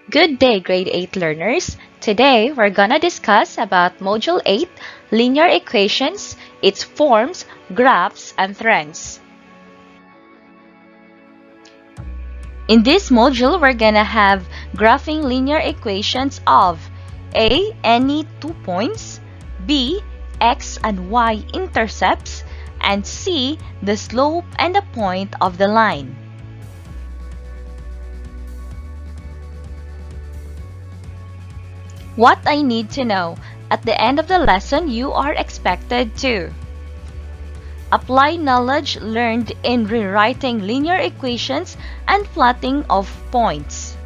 Good day, grade 8 learners. Today, we're gonna discuss about Module 8, linear equations, its forms, graphs, and trends. In this module, we're gonna have graphing linear equations of A, any 2 points, B, x and y intercepts, and C, the slope and the point of the line. What I need to know. At the end of the lesson, you are expected to apply knowledge learned in rewriting linear equations and plotting of points.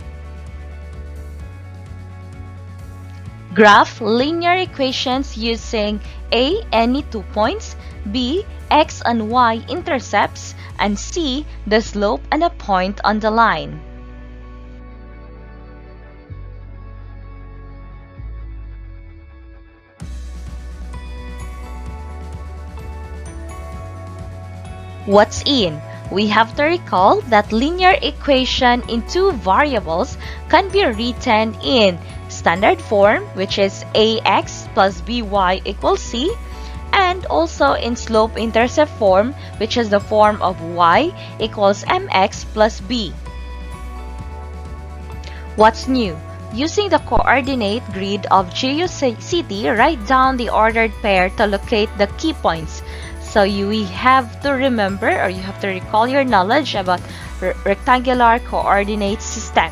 Graph linear equations using A, any 2 points, B, x and y intercepts, and C, the slope and a point on the line. What's in? We have to recall that linear equation in two variables can be written in standard form, which is ax plus by equals c, and also in slope-intercept form, which is the form of y equals mx plus b. What's new? Using the coordinate grid of GeoCity, write down the ordered pair to locate the key points. So we have to remember, or you have to recall your knowledge about rectangular coordinate system.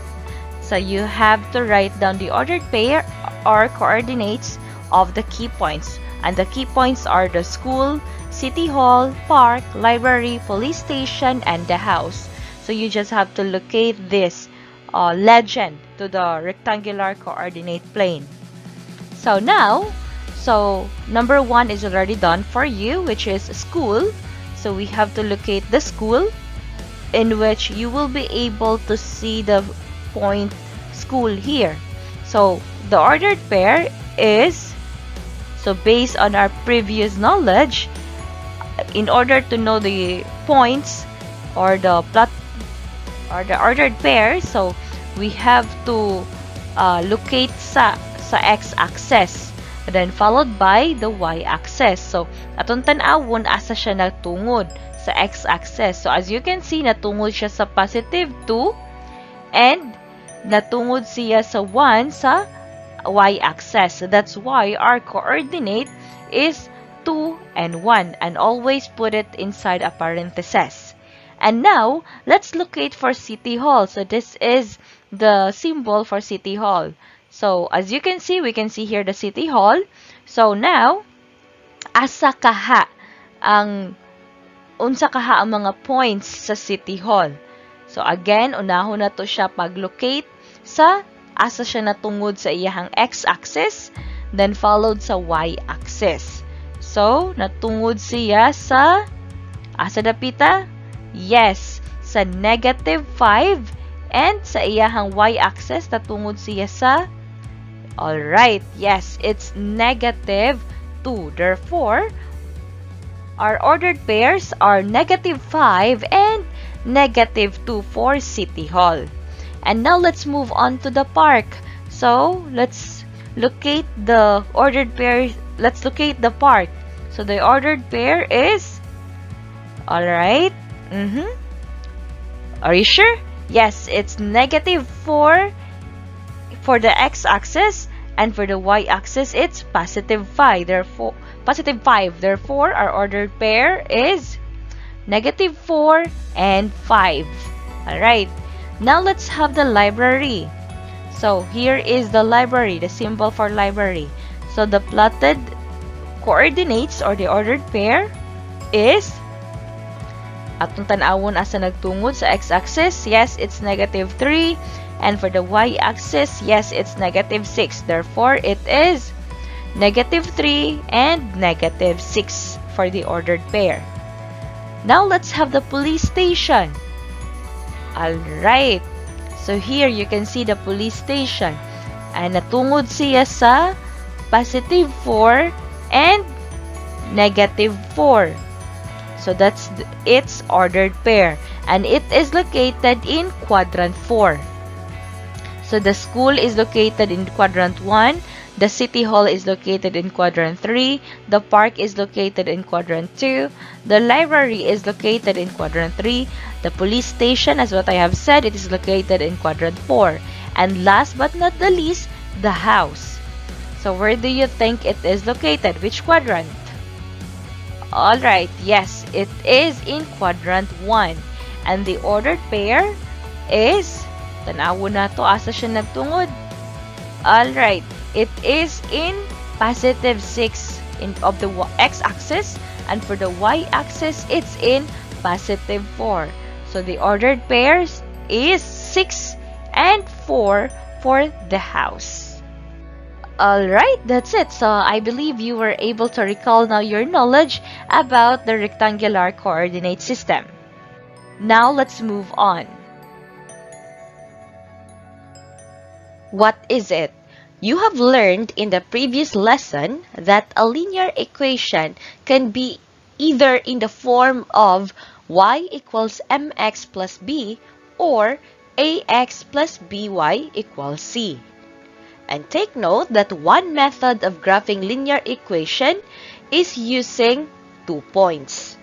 So you have to write down the ordered pair or coordinates of the key points. And the key points are the school, city hall, park, library, police station, and the house. So you just have to locate this legend to the rectangular coordinate plane. So now, number 1 is already done for you, which is school. So we have to locate the school, in which you will be able to see the point school here. So the ordered pair is, so based on our previous knowledge, in order to know the points or the plot or the ordered pair, so we have to locate sa x-axis, then followed by the y-axis. So atong tan-awon asa siya natungod sa x-axis. So as you can see, natungod siya sa positive 2 and natungod siya sa 1 sa y-axis. So that's why our coordinate is 2 and 1, and always put it inside a parenthesis. And now, let's locate for City Hall. So this is the symbol for City Hall. So as you can see, we can see here the City Hall. So now, unsa kaha ang mga points sa City Hall. So again, unahon na to siya pag-locate sa asa siya natungod sa iyahang x-axis, then followed sa y-axis. So natungod siya sa asa dapita? Yes, sa negative 5, and sa iyahang y-axis natungod siya sa, alright, yes, it's negative 2. Therefore, our ordered pairs are negative 5 and negative 2 for City Hall. And now let's move on to the park. So let's locate the ordered pair. Let's locate the park. So the ordered pair is, alright, are you sure? Yes, it's negative 4 for the x-axis, and for the y-axis, it's positive 5. Therefore, our ordered pair is negative 4 and 5. Alright, now let's have the library. So here is the library, the symbol for library. So the plotted coordinates or the ordered pair is, atong tan-awon asa nagtungod sa x-axis, yes, it's negative 3. And for the y-axis, yes, it's negative 6. Therefore, it is negative 3 and negative 6 for the ordered pair. Now, let's have the police station. Alright. So here, you can see the police station. And natungod siya sa positive 4 and negative 4. So that's its ordered pair. And it is located in quadrant 4. So the school is located in quadrant 1, the city hall is located in quadrant 3, the park is located in quadrant 2, the library is located in quadrant 3, the police station, as what I have said, it is located in quadrant 4. And last but not the least, the house. So where do you think it is located? Which quadrant? Alright, yes, it is in quadrant 1. And the ordered pair is, tanawo na to, asa siya nagtungod. Alright, it is in positive 6 of the x-axis, and for the y-axis, it's in positive 4. So the ordered pairs is 6 and 4 for the house. Alright, that's it. So I believe you were able to recall now your knowledge about the rectangular coordinate system. Now let's move on. What is it? You have learned in the previous lesson that a linear equation can be either in the form of y equals mx plus b or ax plus by equals c. And take note that one method of graphing linear equation is using 2 points.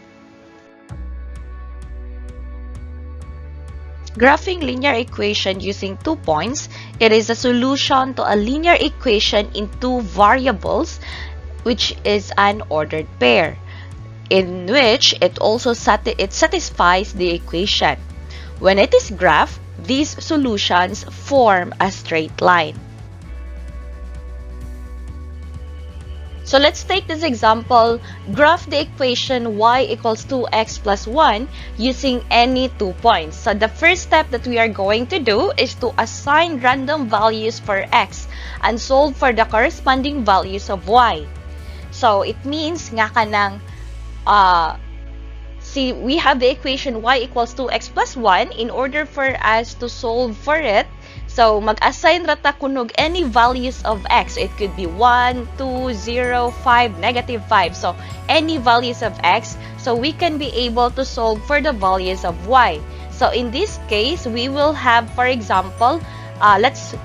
Graphing linear equation using 2 points, it is a solution to a linear equation in 2 variables, which is an ordered pair, in which it also satisfies the equation. When it is graphed, these solutions form a straight line. So let's take this example, graph the equation y equals 2x plus 1 using any 2 points. So the first step that we are going to do is to assign random values for x and solve for the corresponding values of y. So it means nga kanang, we have the equation y equals 2x plus 1. In order for us to solve for it, so mag-assign rata kunog any values of x. So it could be 1, 2, 0, 5, negative 5. So any values of x. So we can be able to solve for the values of y. So in this case, we will have, for example,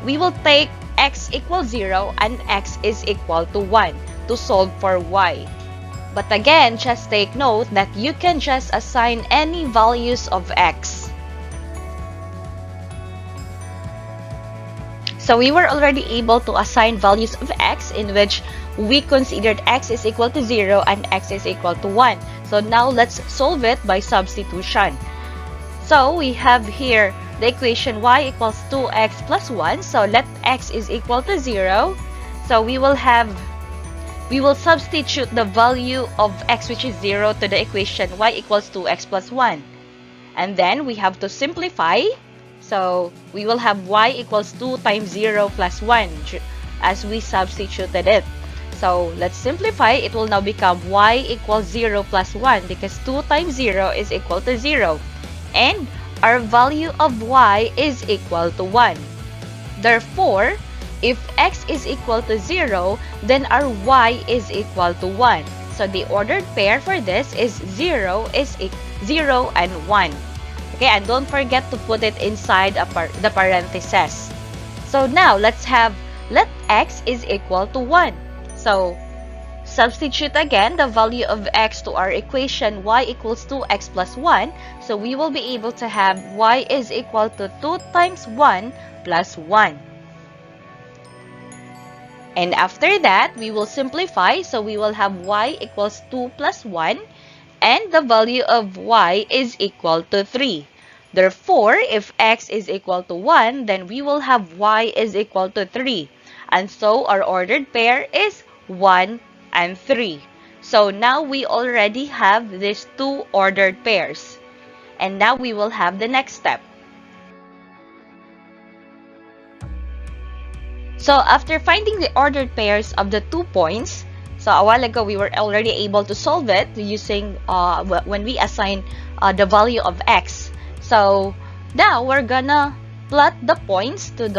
we will take x equals 0 and x is equal to 1 to solve for y. But again, just take note that you can just assign any values of x. So we were already able to assign values of x in which we considered x is equal to 0 and x is equal to 1. So now let's solve it by substitution. So we have here the equation y equals 2x plus 1. So let x is equal to 0. So we will substitute the value of x, which is 0, to the equation y equals 2x plus 1. And then we have to simplify. So we will have y equals 2 times 0 plus 1 as we substituted it. So let's simplify. It will now become y equals 0 plus 1 because 2 times 0 is equal to 0. And our value of y is equal to 1. Therefore, if x is equal to 0, then our y is equal to 1. So the ordered pair for this is 0 and 1. Okay, and don't forget to put it inside the parentheses. So now let x is equal to 1. So substitute again the value of x to our equation y equals 2x plus 1. So we will be able to have y is equal to 2 times 1 plus 1. And after that, we will simplify. So we will have y equals 2 plus 1. And the value of y is equal to 3. Therefore, if x is equal to 1, then we will have y is equal to 3. And so our ordered pair is 1 and 3. So now we already have these 2 ordered pairs. And now we will have the next step. So after finding the ordered pairs of the 2 points, so a while ago we were already able to solve it using when we assign the value of x. So now we're gonna plot the points to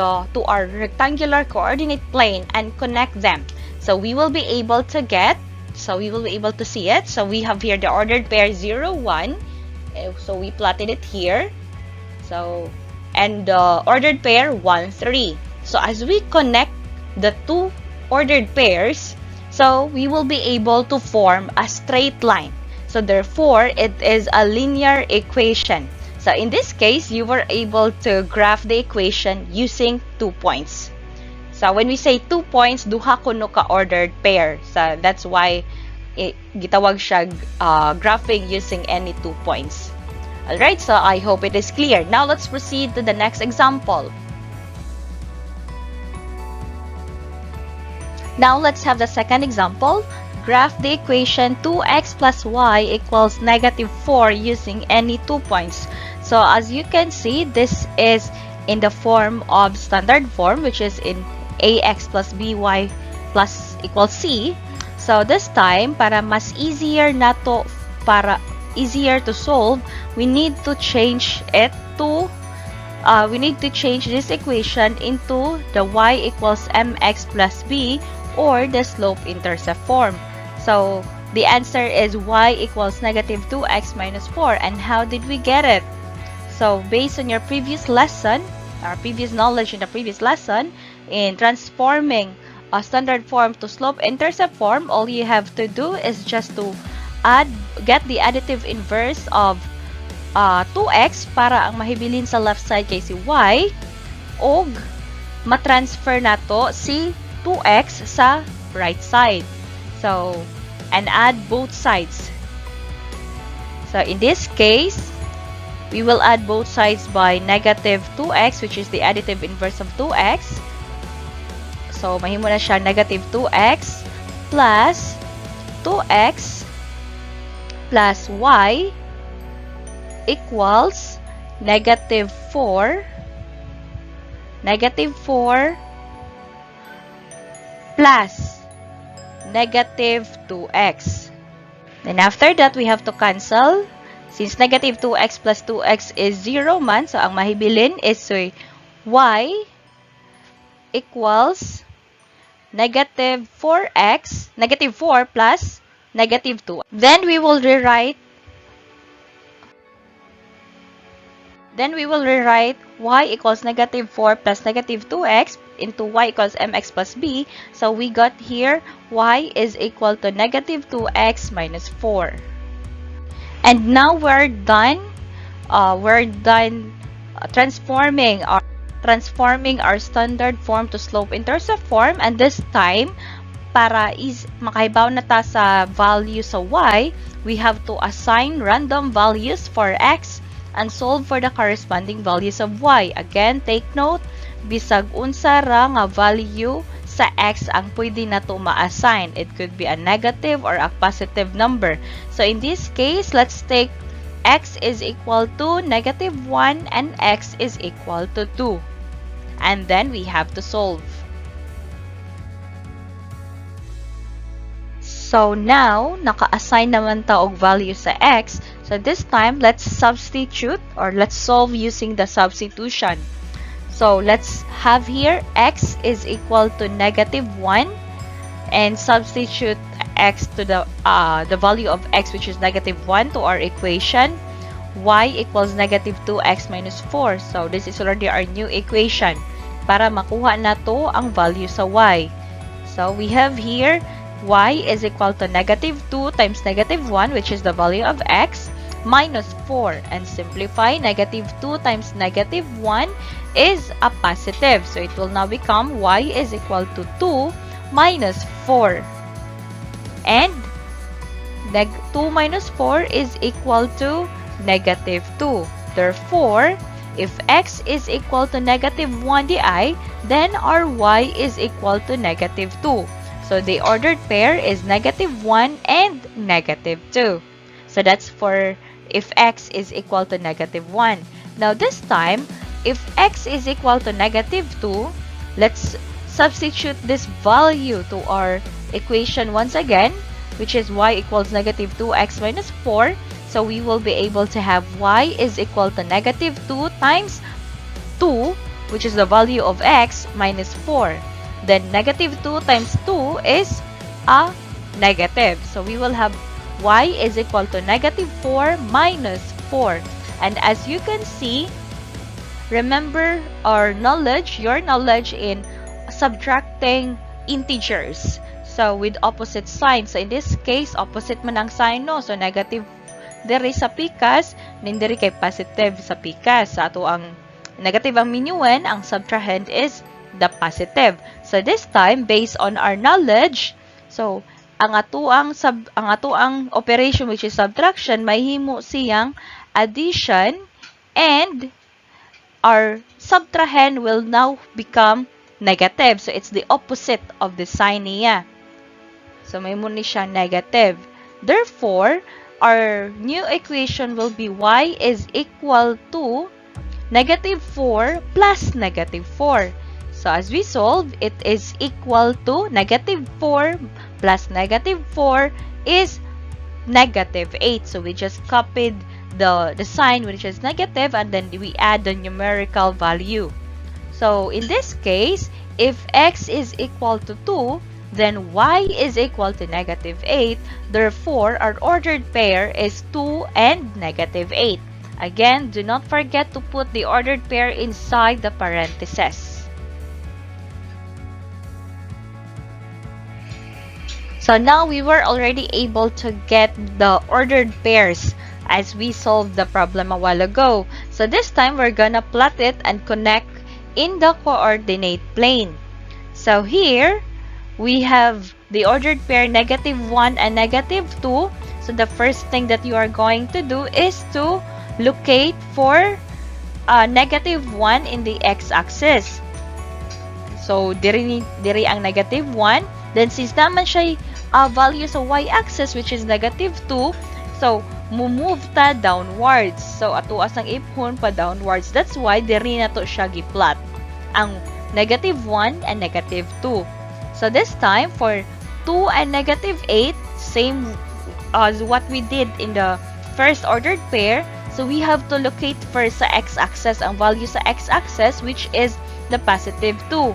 our rectangular coordinate plane and connect them. So we will be able to see it. So we have here the ordered pair 0, 1. So we plotted it here. So and the ordered pair 1, 3. So as we connect the two ordered pairs, so we will be able to form a straight line. So therefore, it is a linear equation. So in this case, you were able to graph the equation using 2 points. So when we say 2 points, duha kuno ka ordered pair. So that's why gitawag siya graphing using any 2 points. Alright, so I hope it is clear. Now let's proceed to the next example. Now let's have the second example. Graph the equation 2x plus y equals -4 using any 2 points. So as you can see, this is in the form of standard form, which is in ax plus by plus equals c. So this time, para mas easier to solve, we need to change it to this equation into the y equals mx plus b, or the slope-intercept form. So the answer is y equals -2x minus 4. And how did we get it? So based on your previous lesson, our previous knowledge in the previous lesson, in transforming a standard form to slope-intercept form, all you have to do is just to get the additive inverse of 2x para ang mahibilin sa left side kay si y, og matransfer nato si 2x sa right side. So, and add both sides. So in this case, we will add both sides by -2x, which is the additive inverse of 2x. So, mahimo na siya -2x plus 2x plus y equals -4 plus -2x. Then after that, we have to cancel. Since -2x plus 2x is 0 man, so ang mahibilin is y equals -4 plus -2. Then we will rewrite y equals -4 plus -2x into y equals mx plus b. So we got here y is equal to -2x minus 4. And now we're done. Transforming our standard form to slope-intercept form. And this time, para makahibaw na ta sa value sa y, we have to assign random values for x and solve for the corresponding values of y. Again, take note, bisag unsa ra nga value sa x ang pwede na to ma-assign. It could be a negative or a positive number. So in this case, let's take x is equal to -1 and x is equal to 2. And then we have to solve. So now, naka-assign naman ta og value sa x. So this time, let's substitute or let's solve using the substitution. So let's have here x is equal to -1 and substitute x to the value of x, which is -1, to our equation. Y equals -2x minus 4. So this is already our new equation para makuha na to ang value sa y. So we have here y is equal to -2 times -1, which is the value of x, minus 4. And simplify, -2 times -1 is a positive. So it will now become y is equal to 2 minus 4. And 2 minus 4 is equal to -2. Therefore, if x is equal to -1 di, then our y is equal to -2. So the ordered pair is -1 and -2. So that's for if x is equal to -1. Now this time, if x is equal to -2, let's substitute this value to our equation once again, which is y equals -2x minus 4. So we will be able to have y is equal to -2 times 2, which is the value of x, minus 4. Then -2 times 2 is a negative. So we will have y is equal to -4 minus 4. And as you can see, remember our knowledge, your knowledge in subtracting integers. So, with opposite sign. So, in this case, opposite man ang sign, no? So, negative diri sa pikas, nin diri kay positive sa pikas. Sa ato ang negative ang minuan, ang subtrahend is the positive. So, this time, based on our knowledge, so, ang atuang operation which is subtraction, mahimo siyang addition, and our subtrahend will now become negative. So, it's the opposite of the sign niya. So, may muna siya negative. Therefore, our new equation will be y is equal to negative 4 plus negative 4. So, as we solve, it is equal to negative 4 plus negative 4 is negative 8. So, we just copied the sign which is negative, and then we add the numerical value. So, in this case, if x is equal to 2, then y is equal to negative 8. Therefore, our ordered pair is 2 and negative 8. Again, do not forget to put the ordered pair inside the parentheses. So now we were already able to get the ordered pairs as we solved the problem a while ago. So this time, we're gonna plot it and connect in the coordinate plane. So here, we have the ordered pair negative 1 and negative 2. So the first thing that you are going to do is to locate for negative 1 in the x-axis. So, diri ang negative 1. Then, since naman siya value sa y-axis, which is negative 2, so, move ta downwards. So, atuas ang ipon pa downwards. That's why, diri na to siya giplot. Ang negative 1 and negative 2. So, this time, for 2 and negative 8, same as what we did in the first ordered pair. So, we have to locate first sa x-axis, ang value sa x-axis, which is the positive 2.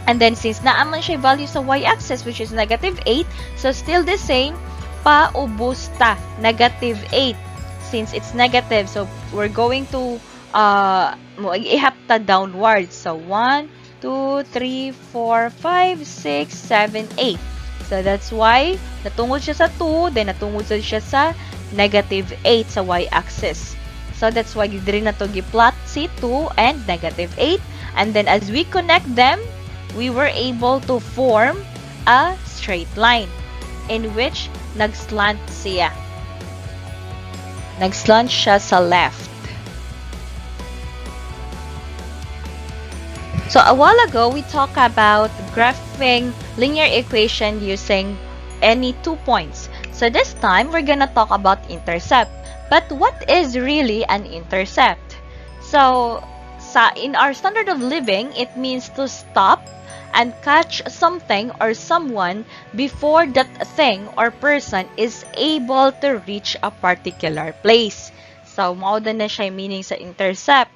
And then, since naaman siya value sa y-axis, which is negative 8, so still the same, paubos ta, negative 8. Since it's negative, so we're going to ihap ta downwards. So, 1, 2, 3, 4, 5, 6, 7, 8. So, that's why, natungod siya sa 2, then natungod siya sa negative 8 sa y-axis. So, that's why diri na to giplot si 2 and negative 8. And then, as we connect them, we were able to form a straight line in which nagslant siya. Nagslant siya sa left. So, a while ago, we talked about graphing linear equation using any 2 points. So, this time, we're gonna talk about intercept. But what is really an intercept? So, in our standard of living, it means to stop and catch something or someone before that thing or person is able to reach a particular place. So, mao na siya meaning sa intercept.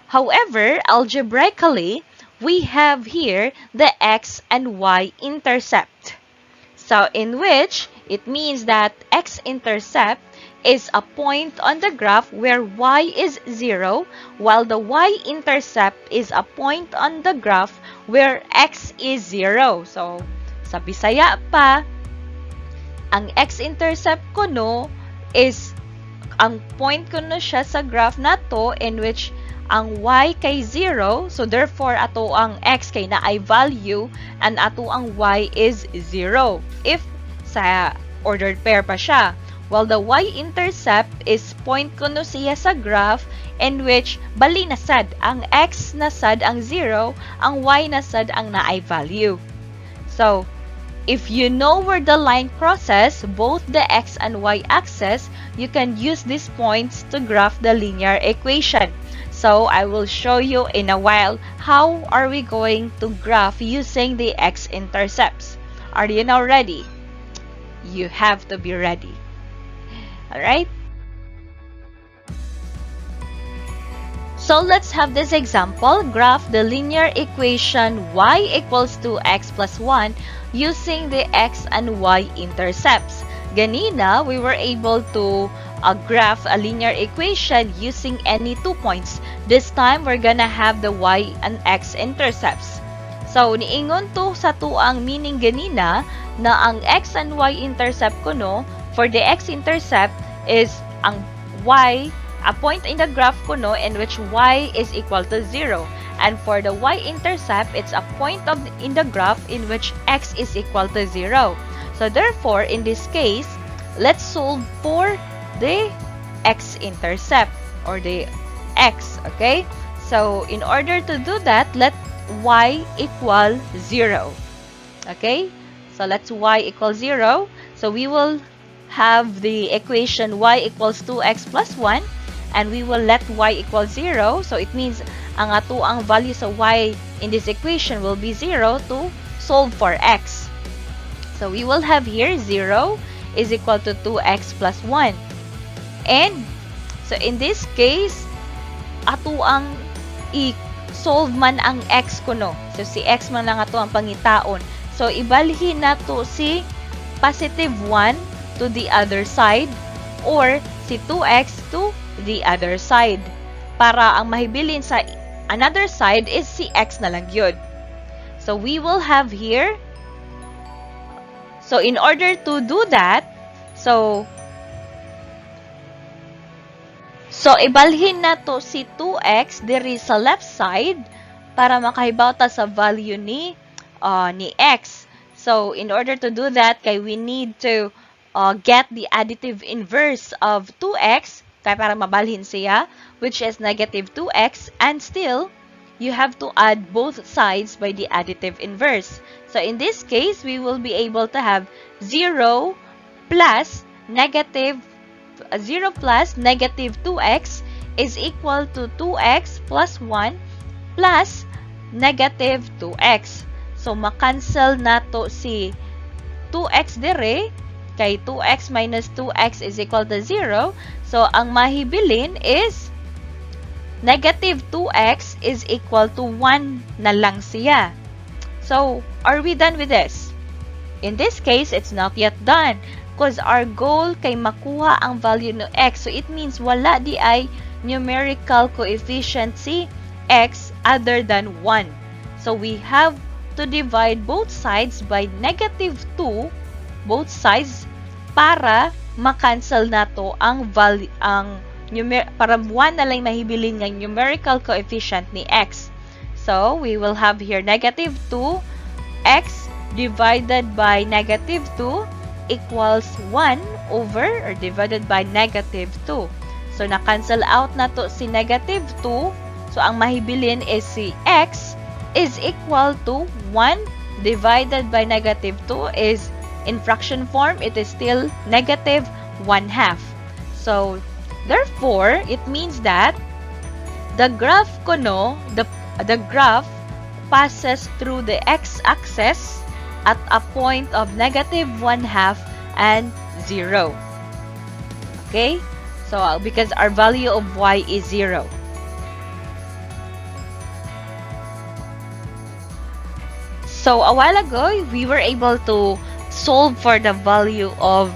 However, algebraically, we have here the x and y intercept. So, in which it means that x-intercept is a point on the graph where y is 0, while the y-intercept is a point on the graph where x is 0. So, sa Bisaya pa, ang x-intercept ko no is, ang point ko no siya sa graph na to in which ang y kay 0, so therefore ato ang x kay na ay value and ato ang y is 0. If sa ordered pair pa siya. While the y-intercept is point ko no siya sa graph in which bali na sad. Ang x na sad ang 0, ang y na sad ang naay value. So, if you know where the line crosses both the x and y axis, you can use these points to graph the linear equation. So, I will show you in a while how are we going to graph using the x-intercepts. Are you now ready? You have to be ready. Alright? So, let's have this example. Graph the linear equation y equals to x plus 1 using the x and y intercepts. Ganina, we were able to graph a linear equation using any 2 points. This time, we're gonna have the y and x intercepts. So, niingon to sa tuang meaning ganina na ang x and y intercept ko no, for the x intercept is ang y, a point in the graph ko no, in which y is equal to 0. And for the y-intercept, it's a point in the graph in which x is equal to 0. So therefore, in this case, let's solve for the x-intercept or the x, okay? So in order to do that, let y equal 0. Okay? So let's y equal 0. So we will have the equation y equals 2x plus 1. And we will let y equal 0. So it means ang ato ang value sa y in this equation will be 0 to solve for x. So we will have here 0 is equal to 2x plus 1. And so in this case, ato ang i-solve man ang x ko no. So si x man lang ato ang pangitaon. So ibalhin na to si positive 1 to the other side or si 2x to the other side. Para ang mahibilin sa another side is si x na lang yun. So we will have here, so in order to do that, so ibalhin na to si 2x diri sa left side para makahibaw ta sa value ni x. So in order to do that, kay we need to get the additive inverse of 2x para mabalhin siya, which is negative 2x, and still, you have to add both sides by the additive inverse. So in this case, we will be able to have 0 plus negative 2x is equal to 2x plus 1 plus negative 2x. So makancel na to si 2x dire, kay 2x minus 2x is equal to 0. So, ang mahibilin is negative 2x is equal to 1 na lang siya. So, are we done with this? In this case, it's not yet done because our goal kay makuha ang value ng x. So, it means wala di ay numerical coefficient si x other than 1. So, we have to divide both sides by negative 2, both sides, para makancel na to ang value, para 1 na lang mahibilin ng numerical coefficient ni x. So, we will have here negative 2x divided by negative 2 equals 1 over or divided by negative 2. So, na-cancel out na to si negative 2. So, ang mahibilin is si x is equal to 1 divided by negative 2 is in fraction form, it is still negative 1/2. So, therefore, it means that the graph ko no, the graph passes through the x-axis at a point of negative 1/2 and 0. Okay? So, because our value of y is 0. So, a while ago, we were able to solve for the value of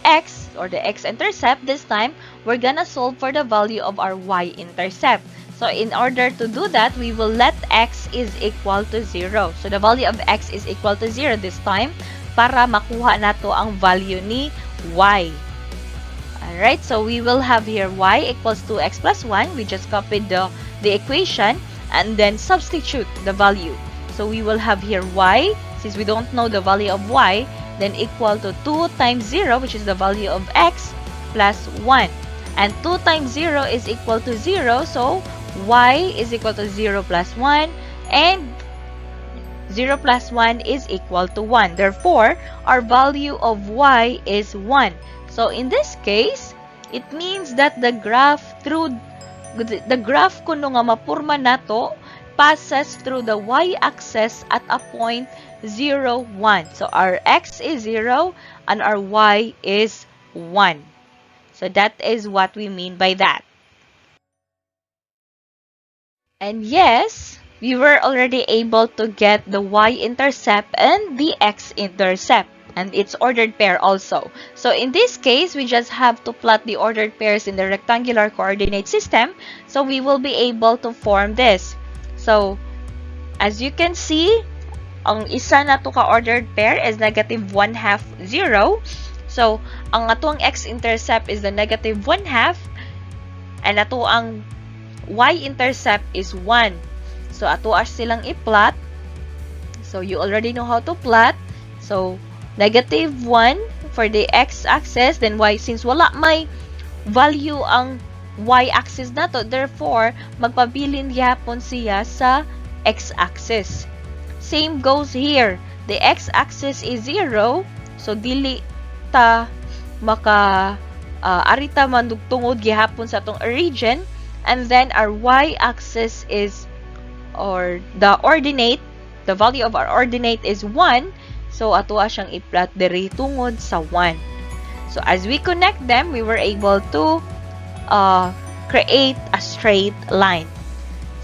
x or the x-intercept. This time, we're gonna solve for the value of our y-intercept. So, in order to do that, we will let x is equal to 0. So, the value of x is equal to 0 this time para makuha nato ang value ni y. Alright, so we will have here y equals 2x plus 1. We just copied the equation and then substitute the value. So, we will have here y, since we don't know the value of y, then equal to 2 times 0, which is the value of x, plus 1. And 2 times 0 is equal to 0, so y is equal to 0 plus 1, and 0 plus 1 is equal to 1. Therefore, our value of y is 1. So, in this case, it means that the graph kuno nga mapurma nato passes through the y-axis at a point 0, 1. So, our x is 0 and our y is 1. So, that is what we mean by that. And yes, we were already able to get the y-intercept and the x-intercept. and it's ordered pair also. So in this case, we just have to plot the ordered pairs in the rectangular coordinate system, so we will be able to form this. So as you can see, ang isa na to ka-ordered pair is negative 1/2, 0. So ang ato ang x-intercept is the negative 1/2, and ato ang y-intercept is 1. So ato silang i-plot. So you already know how to plot. So negative 1 for the x-axis, then y, since wala may value ang y-axis na to, therefore magpabilin gyapon siya sa x-axis. Same goes here. The x-axis is 0, so dili ta maka arita mandugtungod gihapon sa atong origin, and then our y-axis is, or the ordinate, the value of our ordinate is 1. So, ato siyang i-plot diri tungod sa 1. So, as we connect them, we were able to create a straight line.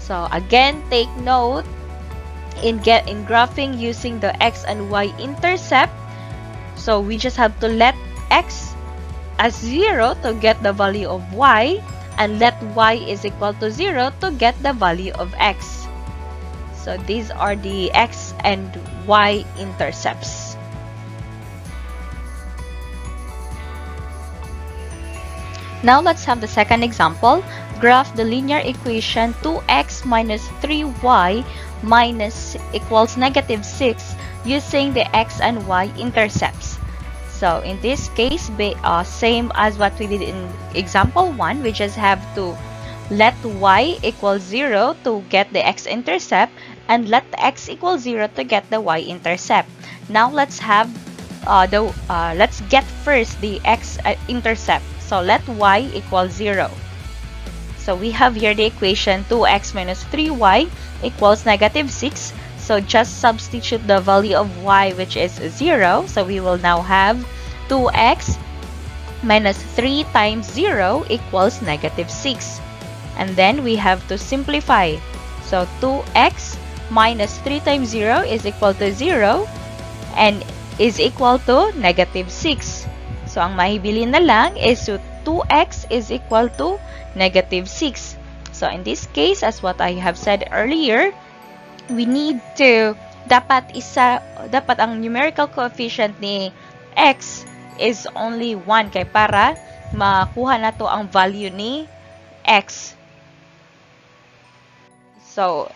So, again, take note in graphing using the x and y intercept. So, we just have to let x as 0 to get the value of y, and let y is equal to 0 to get the value of x. So, these are the x and y intercepts. Now, let's have the second example. Graph the linear equation 2x minus 3y minus equals negative 6 using the x and y intercepts. So, in this case, same as what we did in example 1, we just have to let y equal 0 to get the x-intercept, and let the x equal 0 to get the y-intercept. Now, let's have let's get first the x-intercept. So, let y equal 0. So, we have here the equation 2x minus 3y equals negative 6. So, just substitute the value of y, which is 0. So, we will now have 2x minus 3 times 0 equals negative 6. And then, we have to simplify. So, 2x minus 3 times 0 is equal to 0 and is equal to negative 6. So, ang mahibilin na lang is 2x is equal to negative 6. So, in this case, as what I have said earlier, we need to, dapat ang numerical coefficient ni x is only 1 kay para makuha na to ang value ni x. So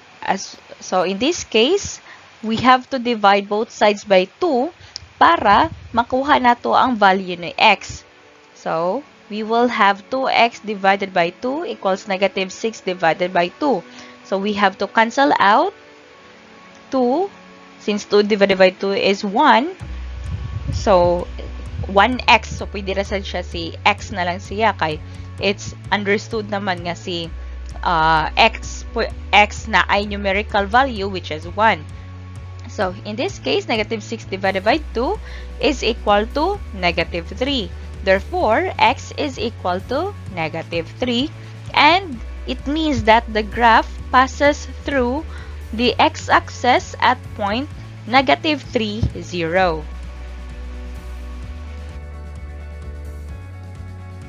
in this case, we have to divide both sides by 2 para makuha na to ang value ni x. So, we will have 2x divided by 2 equals negative 6 divided by 2. So, we have to cancel out 2, since 2 divided by 2 is 1. So, 1x. So, pwede rasan siya si x na lang siya kay it's understood naman nga si x na ay numerical value, which is 1. So, in this case, negative 6 divided by 2 is equal to negative 3. Therefore, x is equal to negative 3. And it means that the graph passes through the x-axis at point negative 3, 0.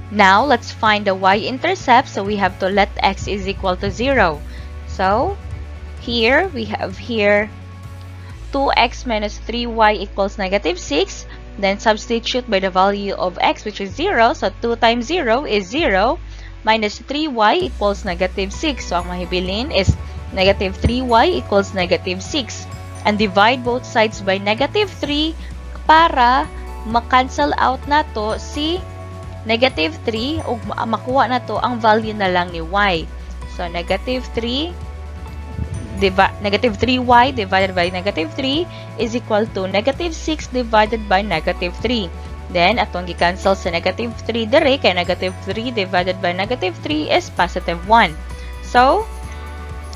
Now, let's find the y-intercept. So, we have to let x is equal to 0. So, here, we have here 2x minus 3y equals negative 6. Then, substitute by the value of x, which is 0. So, 2 times 0 is 0. Minus 3y equals negative 6. So, ang mahibilin is negative 3y equals negative 6. And divide both sides by negative 3 para makancel out na to si negative 3 o makuha na to ang value na lang ni y. So, negative 3y divided by negative 3 is equal to negative 6 divided by negative 3. Then, atong gi-cancel sa negative 3 dire, kaya negative 3 divided by negative 3 is positive 1. So,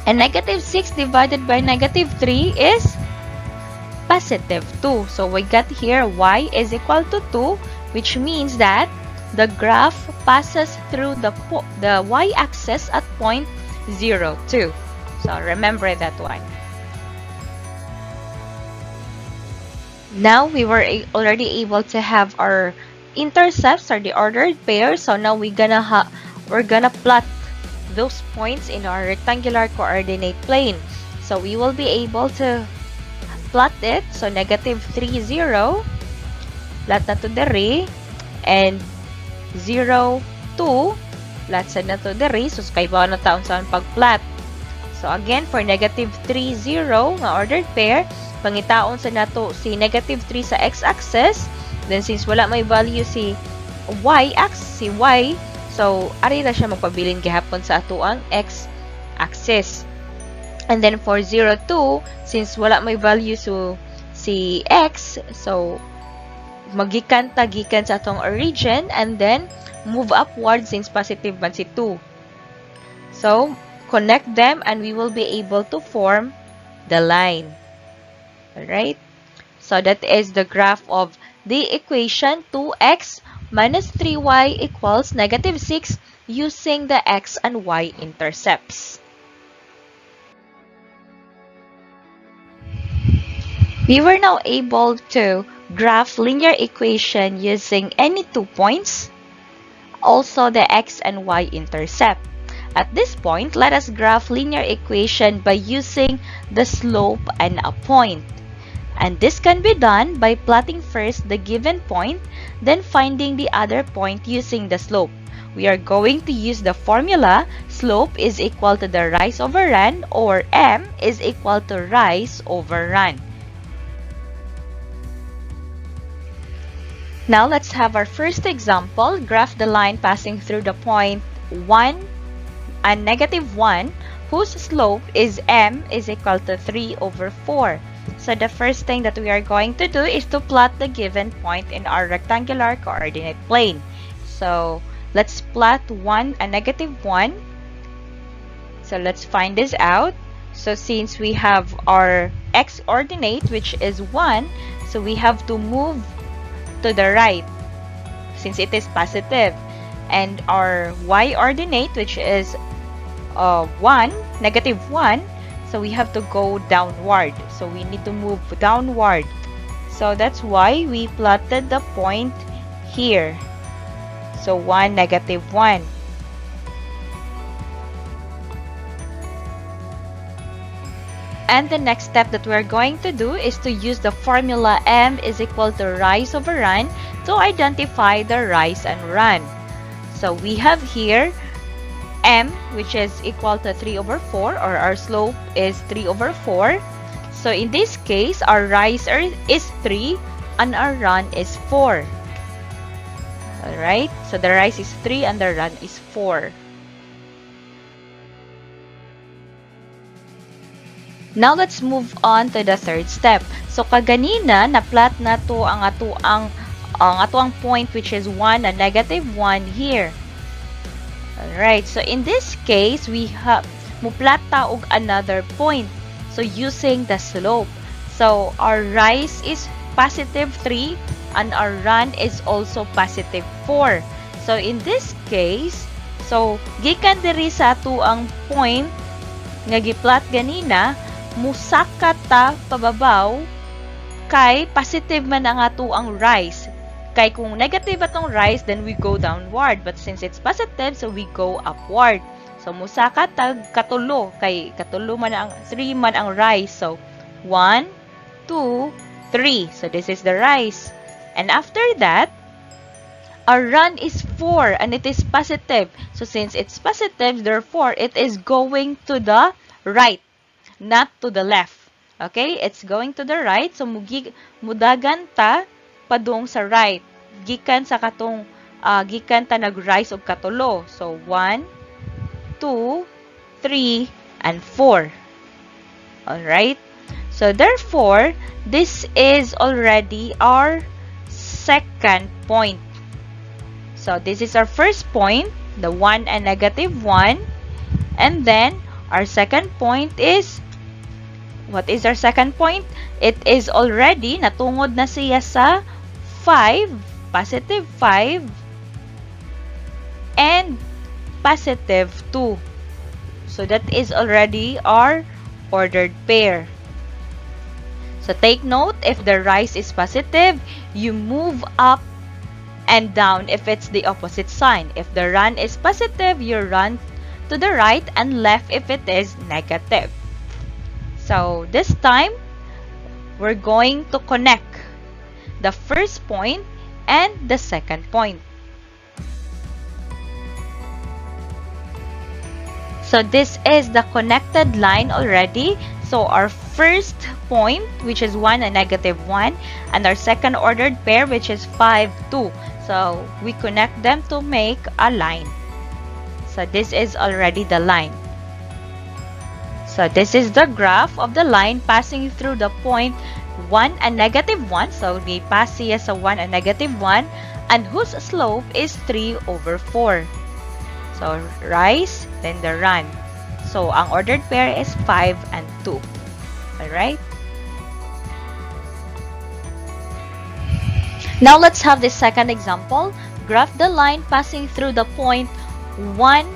and negative 6 divided by negative 3 is positive 2. So, we got here y is equal to 2, which means that the graph passes through the y-axis at point 0, 2. So, remember that one. Now we were already able to have our intercepts or the ordered pair. So now we're gonna plot those points in our rectangular coordinate plane. So we will be able to plot it. So negative 3, 0. Plot na to diri. And 0, 2. Plot sa na to diri. So kay ba na taon sa pag-plot. So again, for negative 3, 0 nga ordered pair, pangitaon sa nato si negative 3 sa x-axis. Then since wala may value si y, so ari na siya magpabilin gihapon sa ato ang x-axis. And then for 0, 2, since wala may value si x, so gikan sa atong origin and then move upward since positive man si 2. So connect them and we will be able to form the line. Alright? So that is the graph of the equation 2x minus 3y equals negative 6 using the x and y intercepts. We were now able to graph linear equation using any 2 points, also the x and y intercept. At this point, let us graph linear equation by using the slope and a point. And this can be done by plotting first the given point, then finding the other point using the slope. We are going to use the formula slope is equal to the rise over run, or m is equal to rise over run. Now let's have our first example. Graph the line passing through the point 1 and negative 1, whose slope is m is equal to 3 over 4. So the first thing that we are going to do is to plot the given point in our rectangular coordinate plane. So let's plot 1 and negative 1. So let's find this out. So since we have our x-ordinate, which is 1, so we have to move to the right since it is positive. And our y-ordinate, which is 1, negative 1, so we have to go downward. So we need to move downward. So that's why we plotted the point here. So 1, negative 1. And the next step that we're going to do is to use the formula m is equal to rise over run to identify the rise and run. So we have here m, which is equal to 3 over 4, or our slope is 3 over 4. So in this case, our rise is 3 and our run is 4. Alright, so the rise is 3 and the run is 4. Now let's move on to the third step. So kaganina na-plot na to ang atuang point, which is 1 and negative 1 here. Alright, so in this case, we have muplat ta og another point. So using the slope. So our rise is positive 3 and our run is also positive 4. So in this case, so gikan diri sa atuang point nga giplat ganina, musaka ta pababaw kay positive man ang ato ang rise. Kay kung negative atong rise, then we go downward. But since it's positive, so we go upward. So musaka ta katulo, kay katulo man ang 3 man ang rise. So 1, 2, 3. So this is the rise. And after that, our run is 4 and it is positive. So since it's positive, therefore it is going to the right, not to the left. Okay? It's going to the right. So mudagan ta padung sa right. Gikan sa katong gikan ta nag-rise og katulo. So 1, 2, 3, and 4. Alright? So therefore, this is already our second point. So this is our first point, the 1 and negative 1. And then our second point is, what is our second point? It is already, natungod na siya sa 5, positive 5, and positive 2. So that is already our ordered pair. So take note, if the rise is positive, you move up and down if it's the opposite sign. If the run is positive, you run to the right and left if it is negative. So this time, we're going to connect the first point and the second point. So this is the connected line already. So our first point, which is 1 and -1, and our second ordered pair, which is 5, 2. So we connect them to make a line. So this is already the line. So this is the graph of the line passing through the point 1 and -1. So we pass siya sa 1 and -1, and whose slope is 3/4. So rise, then the run. So ang ordered pair is 5 and 2. Alright? Now let's have the second example. Graph the line passing through the point 1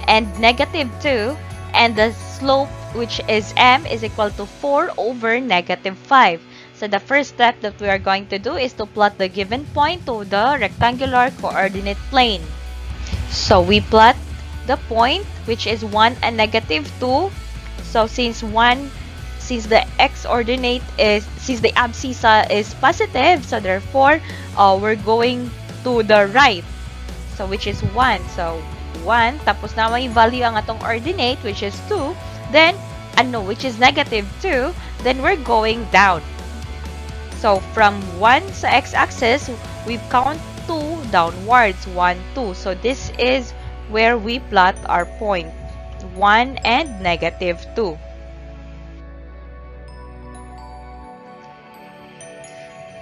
and -2, and the slope, which is m, is equal to 4/5. So the first step that we are going to do is to plot the given point to the rectangular coordinate plane. So we plot the point, which is 1 and -2. So since the abscissa is positive, so therefore we're going to the right. So which is 1. So 1, tapos na may value ang atong ordinate, which is 2. Then which is -2. Then we're going down. So from 1 sa x-axis, we count 2 downwards, 1, 2. So this is where we plot our point, 1 and -2.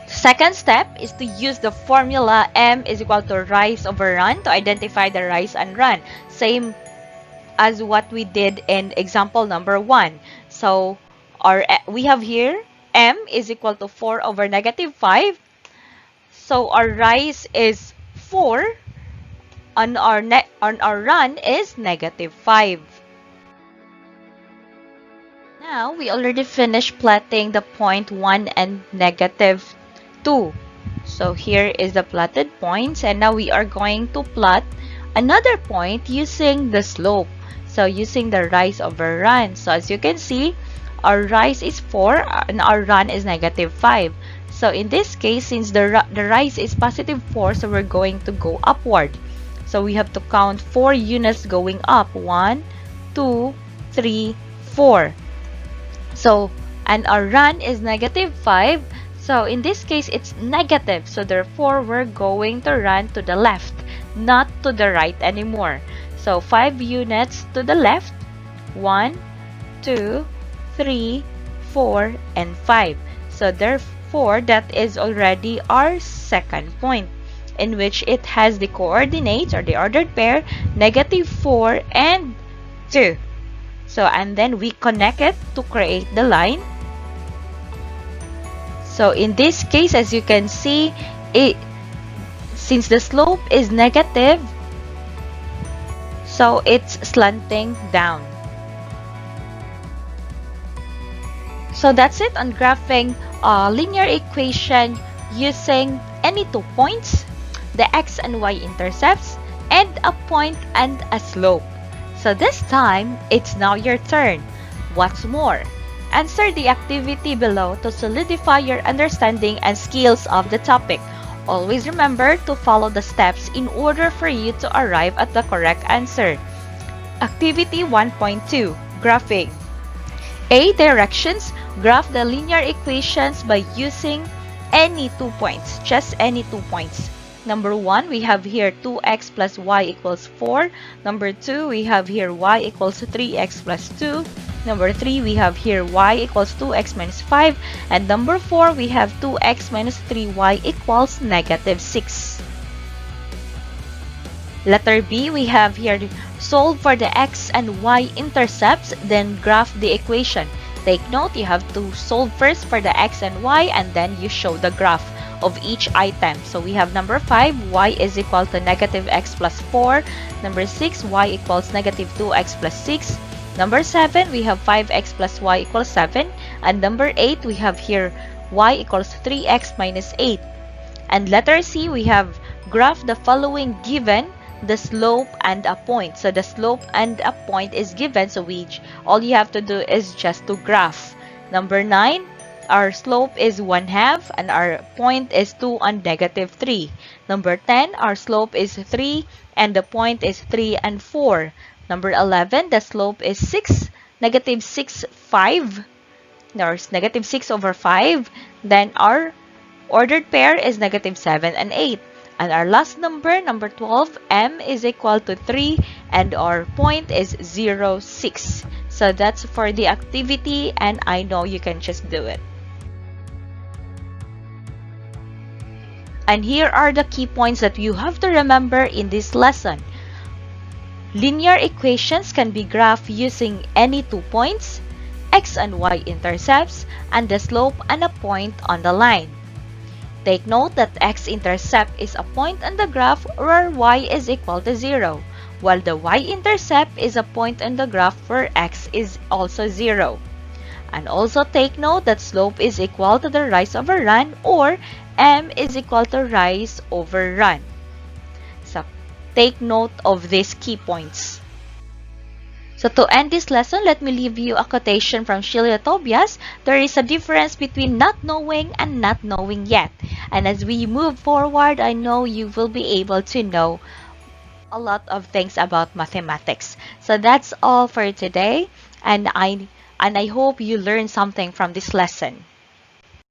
Second step is to use the formula m is equal to rise over run to identify the rise and run. Same as what we did in example number 1. So we have here m is equal to 4/5. So our rise is 4, and our run is -5. Now we already finished plotting the point 1 and -2. So here is the plotted points, and now we are going to plot another point using the slope. So using the rise over run. So as you can see, our rise is 4 and our run is -5. So in this case, since the rise is +4, so we're going to go upward. So we have to count 4 units going up. 1, 2, 3, 4. So, and our run is -5. So in this case, it's negative. So therefore, we're going to run to the left, not to the right anymore. So 5 units to the left. 1, 2, 3, 4, and 5. So therefore, that is already our second point, in which it has the coordinates, or the ordered pair, -4 and 2. So, and then we connect it to create the line. So in this case, as you can see, since the slope is negative, so it's slanting down. So that's it on graphing a linear equation using any 2 points, the x and y intercepts, and a point and a slope. So this time, it's now your turn. What's more? Answer the activity below to solidify your understanding and skills of the topic. Always remember to follow the steps in order for you to arrive at the correct answer. Activity 1.2, Graphing. A. Directions. Graph the linear equations by using any 2 points, just any 2 points. Number 1, we have here 2x plus y equals 4. Number 2, we have here y equals 3x plus 2. Number 3, we have here y equals 2x minus 5. And number 4, we have 2x minus 3y equals -6. Letter B, we have here solve for the x and y intercepts, then graph the equation. Take note, you have to solve first for the x and y, and then you show the graph of each item. So we have number 5, y is equal to -x plus 4. Number 6, y equals -2x plus 6. Number 7, we have 5x plus y equals 7. And number 8, we have here y equals 3x minus 8. And letter C, we have graph the following given the slope and a point. So the slope and a point is given, so all you have to do is just to graph. Number 9, our slope is 1/2 and our point is 2 and -3. Number 10, our slope is 3 and the point is 3 and 4. Number 11, the slope is 6, -6, 5. There's -6/5. Then our ordered pair is -7 and 8. And our last number, number 12, m is equal to 3 and our point is 0, 6. So that's for the activity, and I know you can just do it. And here are the key points that you have to remember in this lesson. Linear equations can be graphed using any 2 points, x and y intercepts, and the slope and a point on the line. Take note that x-intercept is a point on the graph where y is equal to 0, while the y-intercept is a point on the graph where x is also 0. And also take note that slope is equal to the rise over run, or m is equal to rise over run. So take note of these key points. So to end this lesson, let me leave you a quotation from Sheila Tobias. There is a difference between not knowing and not knowing yet. And as we move forward, I know you will be able to know a lot of things about mathematics. So that's all for today, and I hope you learned something from this lesson.